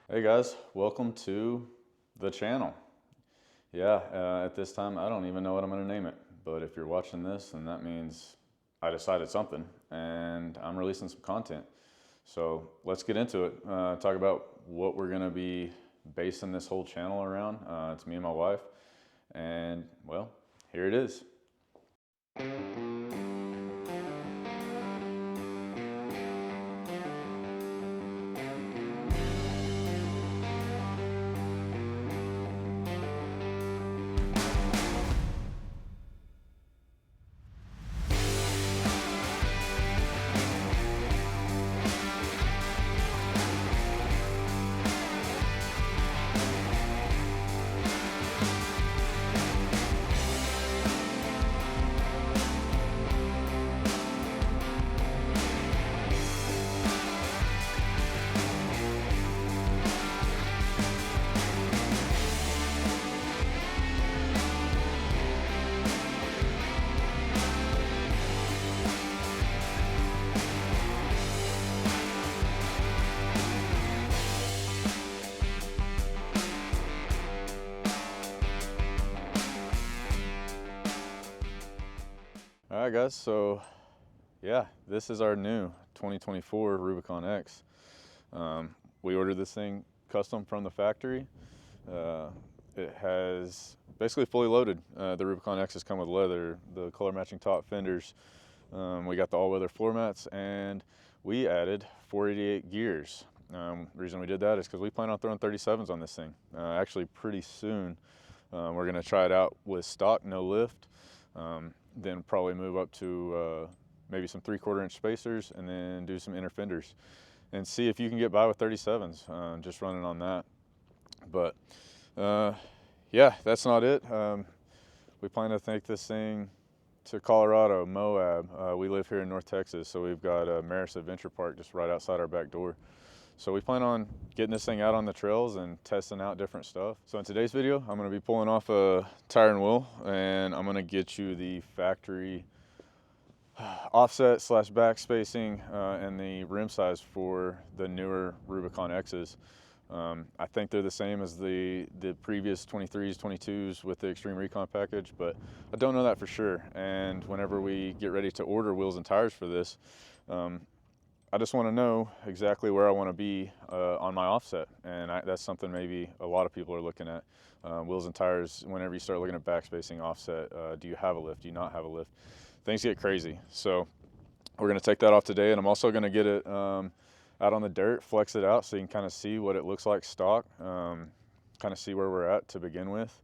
Hey guys, welcome to the channel. At this time I don't even know what I'm going to name it, but if you're watching this, then that means I decided something and I'm releasing some content. So let's get into it. Talk about what we're going to be basing this whole channel around. It's me and my wife, and well, here it is. All right, guys. So, this is our new 2024 Rubicon X. We ordered this thing custom from the factory. It has basically fully loaded. The Rubicon X has come with leather, the color matching top fenders. We got the all-weather floor mats, and we added 488 gears. The reason we did that is because we plan on throwing 37s on this thing. Actually, pretty soon, we're going to try it out with stock, no lift. Then probably move up to maybe some 3/4 inch spacers, and then do some inner fenders and see if you can get by with 37s, just running on that. But that's not it. We plan to take this thing to Colorado, Moab. We live here in North Texas, so we've got Maris Adventure Park just right outside our back door. So we plan on getting this thing out on the trails and testing out different stuff. So in today's video, I'm gonna be pulling off a tire and wheel, and I'm gonna get you the factory offset / back spacing and the rim size for the newer Rubicon X's. I think they're the same as the previous 23s, 22s with the Extreme Recon package, but I don't know that for sure. And whenever we get ready to order wheels and tires for this, I just want to know exactly where I want to be on my offset, and that's something maybe a lot of people are looking at. Wheels and tires, whenever you start looking at back spacing, offset, do you have a lift, do you not have a lift? Things get crazy. So we're going to take that off today, and I'm also going to get it out on the dirt, flex it out so you can kind of see what it looks like stock, kind of see where we're at to begin with.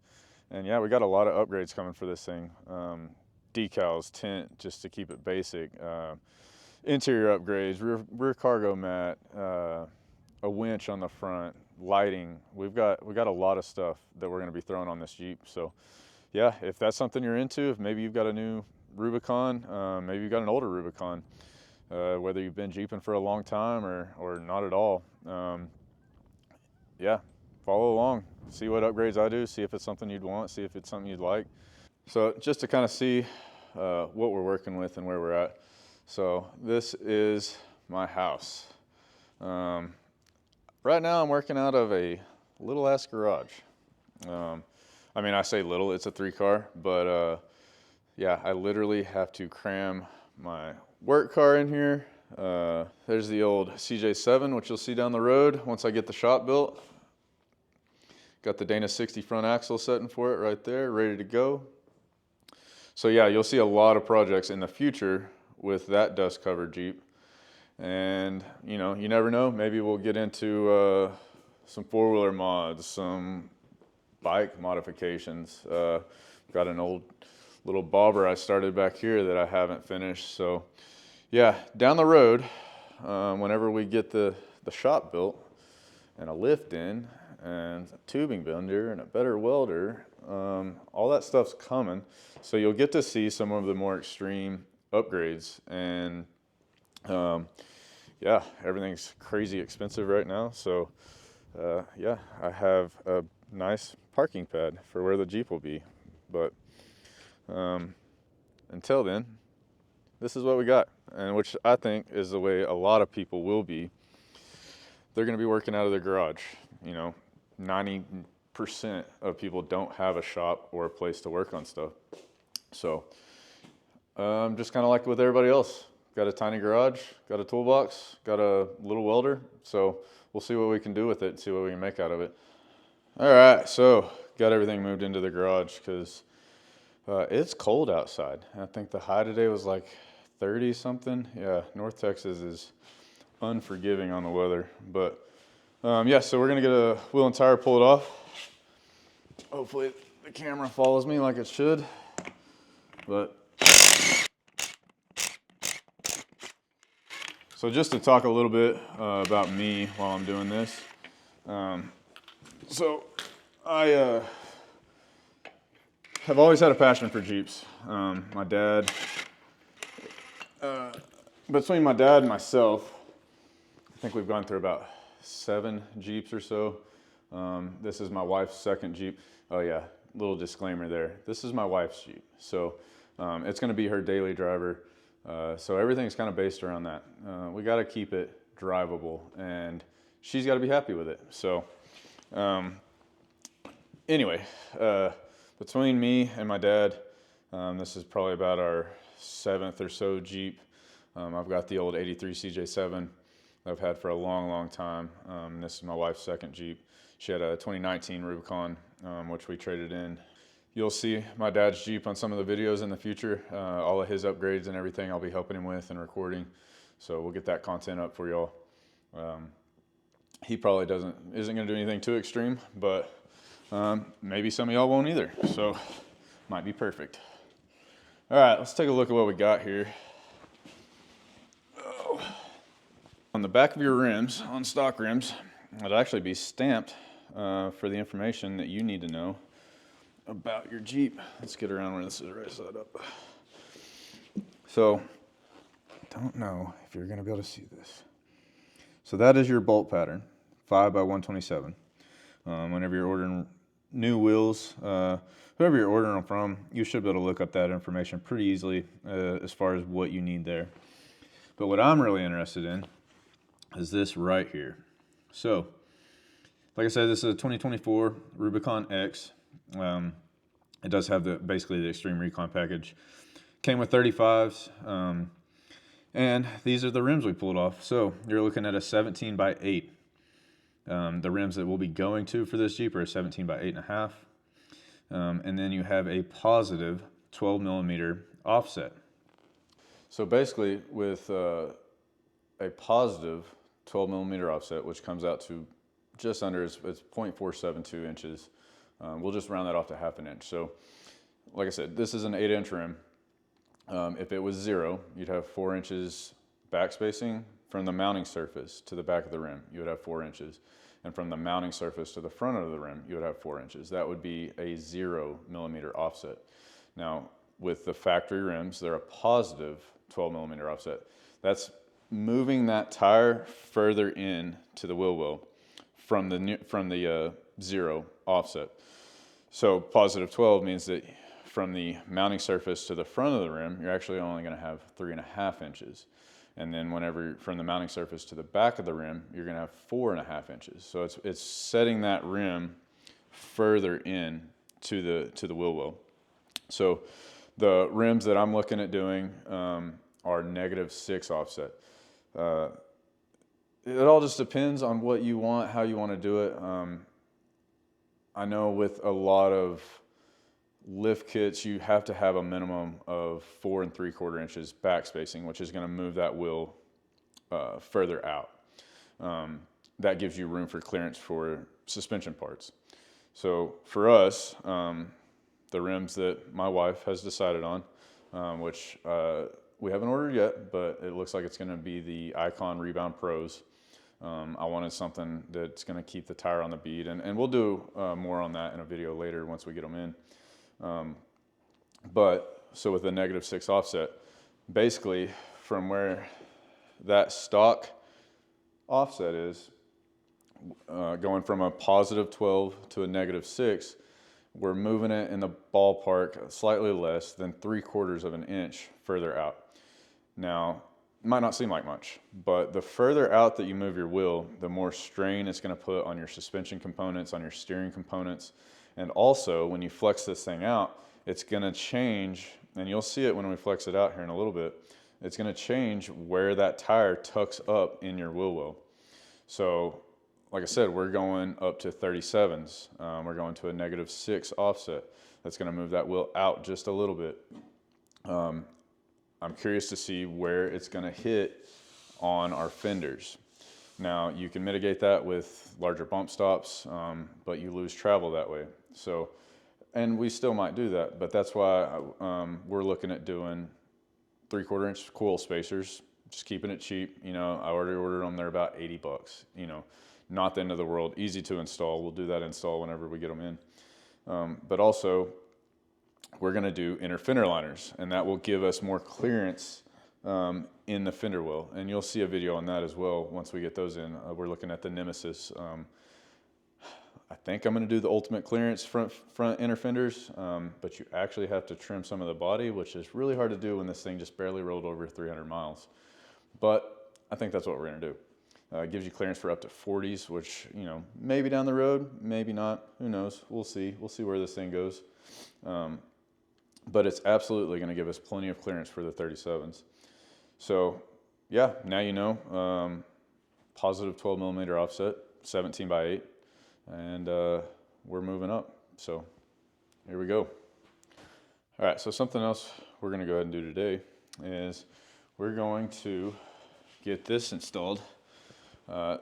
And yeah, we got a lot of upgrades coming for this thing. Decals, tint, just to keep it basic. Interior upgrades, rear cargo mat, a winch on the front, lighting. We got a lot of stuff that we're going to be throwing on this Jeep. So yeah, if that's something you're into, if maybe you've got a new Rubicon, maybe you've got an older Rubicon, whether you've been Jeeping for a long time or not at all, follow along, see what upgrades I do, see if it's something you'd want, see if it's something you'd like. So just to kind of see what we're working with and where we're at. So this is my house. Right now I'm working out of a little ass garage. I mean, I say little, it's a 3-car, but I literally have to cram my work car in here. There's the old CJ7, which you'll see down the road once I get the shop built. Got the Dana 60 front axle setting for it right there, ready to go. So yeah, you'll see a lot of projects in the future with that dust covered Jeep. And you know, you never know, maybe we'll get into some 4-wheeler mods, some bike modifications. Got an old little bobber I started back here that I haven't finished. So yeah, down the road, whenever we get the shop built and a lift in and a tubing bender and a better welder, all that stuff's coming. So you'll get to see some of the more extreme upgrades. And everything's crazy expensive right now. So I have a nice parking pad for where the Jeep will be. But until then, this is what we got, and which I think is the way a lot of people will be. They're going to be working out of their garage. You know, 90% of people don't have a shop or a place to work on stuff. So just kind of like with everybody else, got a tiny garage, got a toolbox, got a little welder. So we'll see what we can do with it, see what we can make out of it. All right, so got everything moved into the garage because it's cold outside. I think the high today was like 30 something. Yeah, North Texas is unforgiving on the weather. But yeah, so we're gonna get a wheel and tire pulled off. Hopefully the camera follows me like it should. But so just to talk a little bit about me while I'm doing this. So I have always had a passion for Jeeps. My dad, between my dad and myself, I think we've gone through about 7 Jeeps or so. This is my wife's second Jeep. Oh yeah, little disclaimer there. This is my wife's Jeep. So it's gonna be her daily driver. So everything's kind of based around that. We gotta keep it drivable and she's gotta be happy with it. So anyway, between me and my dad, this is probably about our 7th or so Jeep. I've got the old 83 CJ7 I've had for a long, long time. This is my wife's second Jeep. She had a 2019 Rubicon, which we traded in. You'll see my dad's Jeep on some of the videos in the future. All of his upgrades and everything I'll be helping him with and recording. So we'll get that content up for y'all. He probably isn't gonna do anything too extreme, but maybe some of y'all won't either. So might be perfect. All right, let's take a look at what we got here. Oh. On the back of your rims, on stock rims, it'll actually be stamped for the information that you need to know about your Jeep. Let's get around where this is right side up. So, don't know if you're gonna be able to see this. So that is your bolt pattern, 5 by 127. Whenever you're ordering new wheels, whoever you're ordering them from, you should be able to look up that information pretty easily as far as what you need there. But what I'm really interested in is this right here. So, like I said, this is a 2024 Rubicon X. It does have basically the Extreme Recon package. Came with 35s, and these are the rims we pulled off. So you're looking at a 17 by 8. The rims that we'll be going to for this Jeep are a 17 by 8.5. And then you have a positive 12 millimeter offset. So basically with a positive 12 millimeter offset, which comes out to just under, it's 0.472 inches. We'll just round that off to ½ inch. So like I said, this is an 8-inch rim. If it was 0, you'd have 4 inches back spacing from the mounting surface to the back of the rim. You would have 4 inches. And from the mounting surface to the front of the rim, you would have 4 inches. That would be a 0 millimeter offset. Now, with the factory rims, they're a positive 12 millimeter offset. That's moving that tire further in to the wheel well from the 0 offset. So positive 12 means that from the mounting surface to the front of the rim, you're actually only going to have 3.5 inches. And then whenever from the mounting surface to the back of the rim, you're going to have 4.5 inches. So it's setting that rim further in to the wheel well. So the rims that I'm looking at doing are -6 offset. It all just depends on what you want, how you want to do it. I know with a lot of lift kits, you have to have a minimum of 4 3/4 inches back spacing, which is going to move that wheel further out. That gives you room for clearance for suspension parts. So for us, the rims that my wife has decided on, which we haven't ordered yet, but it looks like it's going to be the Icon Rebound Pros. I wanted something that's going to keep the tire on the bead, and we'll do more on that in a video later once we get them in. But so with the -6 offset, basically from where that stock offset is, going from a positive 12 to a -6, we're moving it in the ballpark slightly less than 3/4 of an inch further out. Now, might not seem like much, but the further out that you move your wheel, the more strain it's going to put on your suspension components, on your steering components. And also, when you flex this thing out, it's going to change, and you'll see it when we flex it out here in a little bit, it's going to change where that tire tucks up in your wheel well. So, like I said, we're going up to 37s. We're going to a -6 offset. That's going to move that wheel out just a little bit. I'm curious to see where it's going to hit on our fenders. Now, you can mitigate that with larger bump stops, but you lose travel that way. So, and we still might do that, but that's why we're looking at doing 3/4 inch coil spacers, just keeping it cheap. You know, I already ordered them. They're about 80 bucks, you know, not the end of the world, easy to install. We'll do that install whenever we get them in. But also, we're going to do inner fender liners, and that will give us more clearance in the fender well. And you'll see a video on that as well once we get those in. We're looking at the Nemesis. I think I'm going to do the ultimate clearance front inner fenders, but you actually have to trim some of the body, which is really hard to do when this thing just barely rolled over 300 miles. But I think that's what we're going to do. It gives you clearance for up to 40s, which, you know, maybe down the road, maybe not. Who knows? We'll see. We'll see where this thing goes. But it's absolutely going to give us plenty of clearance for the 37s. So, yeah, now you know. Positive 12 millimeter offset, 17x8, and we're moving up. So, here we go. All right, so something else we're going to go ahead and do today is we're going to get this installed.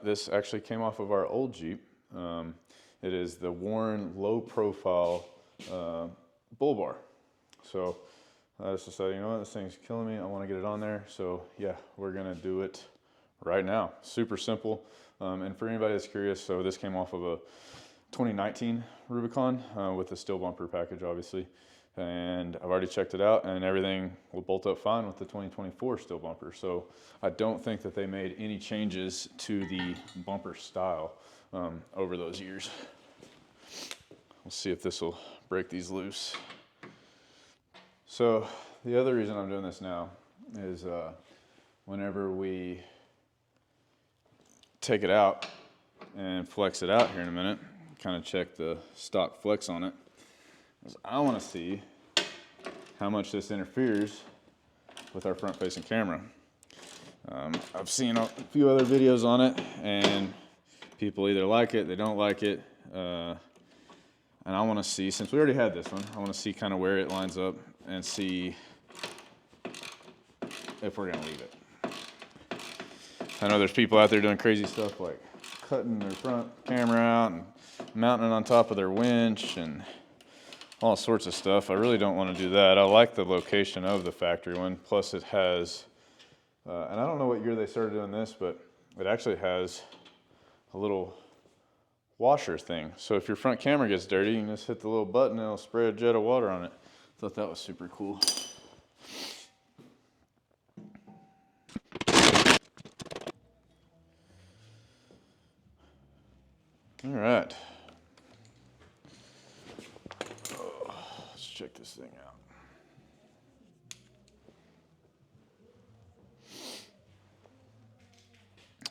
This actually came off of our old Jeep. It is the Warren low profile bull bar. So I just decided, you know what, this thing's killing me. I want to get it on there. So yeah, we're gonna do it right now. Super simple. And for anybody that's curious, so this came off of a 2019 Rubicon with the steel bumper package, obviously. And I've already checked it out, and everything will bolt up fine with the 2024 steel bumper. So I don't think that they made any changes to the bumper style over those years. We'll see if this will break these loose. So the other reason I'm doing this now is whenever we take it out and flex it out here in a minute, kind of check the stock flex on it, is I want to see how much this interferes with our front facing camera. I've seen a few other videos on it, and people either like it, they don't like it, and I want to see, since we already had this one, I want to see kind of where it lines up and see if we're going to leave it. I know there's people out there doing crazy stuff like cutting their front camera out and mounting it on top of their winch and all sorts of stuff. I really don't want to do that. I like the location of the factory one. Plus it has, and I don't know what year they started doing this, but it actually has a little washer thing. So if your front camera gets dirty, you can just hit the little button and it'll spray a jet of water on it. Thought that was super cool. All right. Let's check this thing out.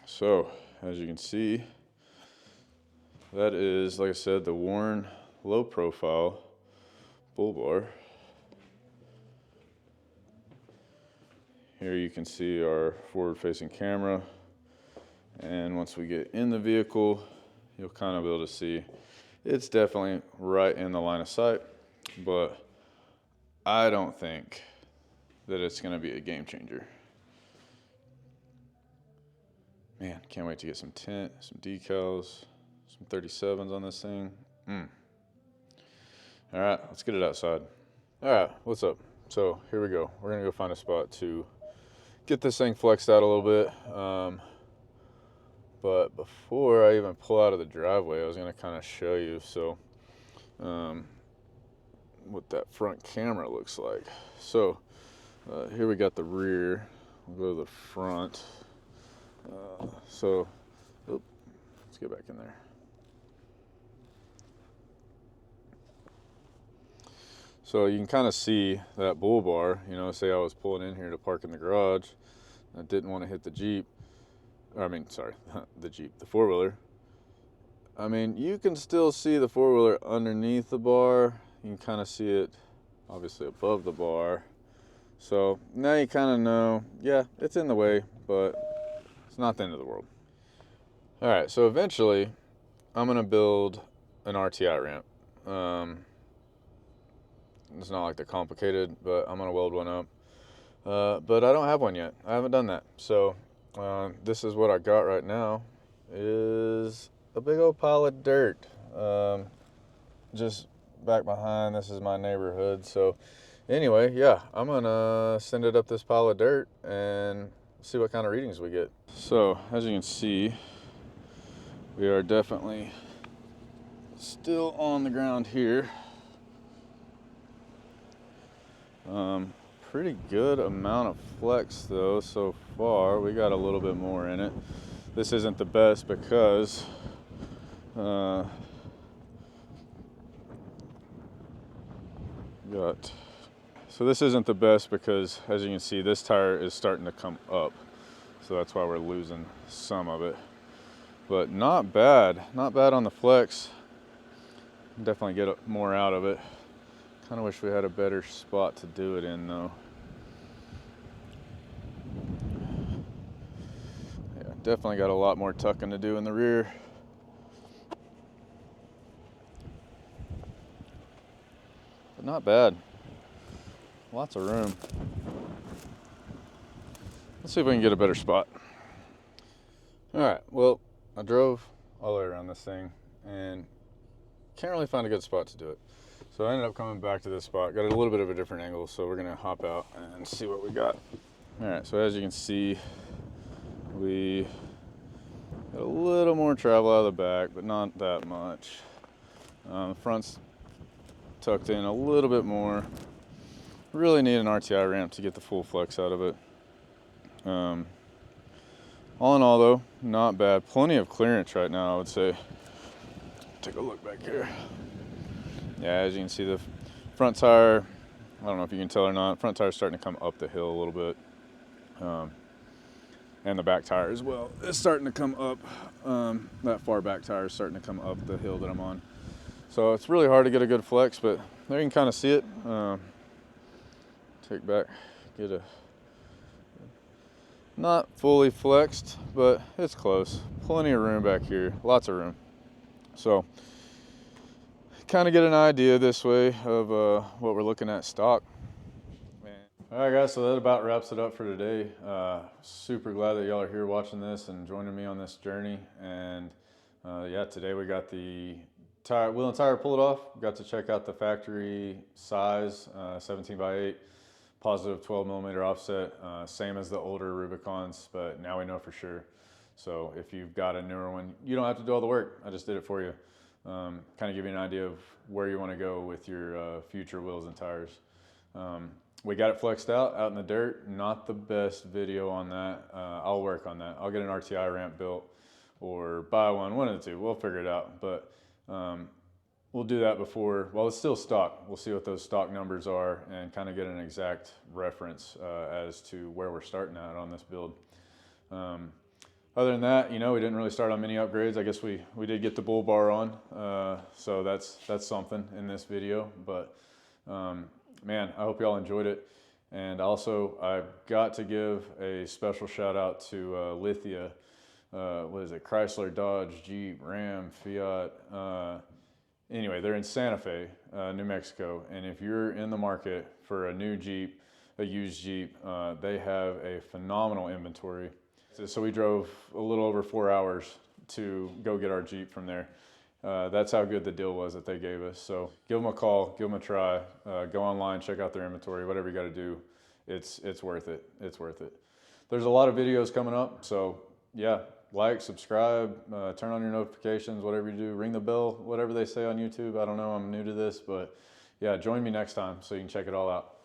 So, as you can see, that is, like I said, the Warren low profile bull bar. Here you can see our forward-facing camera, and once we get in the vehicle, you'll kind of be able to see it's definitely right in the line of sight, but I don't think that it's going to be a game changer. Man, can't wait to get some tint, some decals, some 37s on this thing. All right, let's get it outside. All right, what's up? So here we go. We're going to go find a spot to get this thing flexed out a little bit. But before I even pull out of the driveway, I was going to kind of show you what that front camera looks like. So here we got the rear. We'll go to the front. Let's get back in there. So you can kind of see that bull bar. You know, say I was pulling in here to park in the garage. I didn't want to hit the Jeep. I mean, sorry, the Jeep, the four-wheeler. I mean, you can still see the four-wheeler underneath the bar. You can kind of see it obviously above the bar. So now you kind of know, yeah, it's in the way, but it's not the end of the world. All right, so eventually I'm gonna build an RTI ramp. It's not like they're complicated, but I'm gonna weld one up. But I don't have one yet. I haven't done that. So this is what I got right now, is a big old pile of dirt. Just back behind, this is my neighborhood. So anyway, yeah, I'm gonna send it up this pile of dirt and see what kind of readings we get. So as you can see, we are definitely still on the ground here. Pretty good amount of flex though so far. We got a little bit more in it. This isn't the best because so this isn't the best because, as you can see, this tire is starting to come up, so that's why we're losing some of it. But not bad on the flex. Definitely get more out of it. Kind of wish we had a better spot to do it in though. Yeah, definitely got a lot more tucking to do in the rear. But not bad. Lots of room. Let's see if we can get a better spot. All right, well, I drove all the way around this thing and can't really find a good spot to do it. So I ended up coming back to this spot, got a little bit of a different angle, so we're gonna hop out and see what we got. All right, so as you can see, we got a little more travel out of the back, but not that much. The front's tucked in a little bit more. Really need an RTI ramp to get the full flex out of it. All in all though, not bad. Plenty of clearance right now, I would say. Take a look back here. Yeah, as you can see, the front tire, I don't know if you can tell or not, front tire's starting to come up the hill a little bit. And the back tire as well. It's starting to come up, that far back tire is starting to come up the hill that I'm on. So it's really hard to get a good flex, but there you can kind of see it. Take back, get a, not fully flexed, but it's close. Plenty of room back here, lots of room. So kind of get an idea this way of what we're looking at stock. All right guys, so that about wraps it up for today. Super glad that y'all are here watching this and joining me on this journey. And yeah, today we got the wheel and tire pulled off. Got to check out the factory size, 17 by 8, positive 12 millimeter offset, same as the older Rubicons, but now we know for sure. So if you've got a newer one, you don't have to do all the work. I just did it for you. Kind of give you an idea of where you want to go with your future wheels and tires. We got it flexed out in the dirt. Not the best video on that. I'll work on that. I'll get an RTI ramp built or buy one of the two. We'll figure it out. But we'll do that before, well, it's still stock. We'll see what those stock numbers are and kind of get an exact reference as to where we're starting at on this build. Other than that, you know, we didn't really start on mini upgrades. I guess we did get the bull bar on, so that's something in this video. But man, I hope y'all enjoyed it. And also, I've got to give a special shout out to Lithia. What is it? Chrysler, Dodge, Jeep, Ram, Fiat. Anyway, they're in Santa Fe, New Mexico. And if you're in the market for a new Jeep, a used Jeep, they have a phenomenal inventory. So we drove a little over 4 hours to go get our Jeep from there. That's how good the deal was that they gave us. So give them a call, give them a try, go online, check out their inventory, whatever you got to do. It's worth it. It's worth it. There's a lot of videos coming up. So yeah, like, subscribe, turn on your notifications, whatever you do, ring the bell, whatever they say on YouTube. I don't know, I'm new to this, but yeah, join me next time so you can check it all out.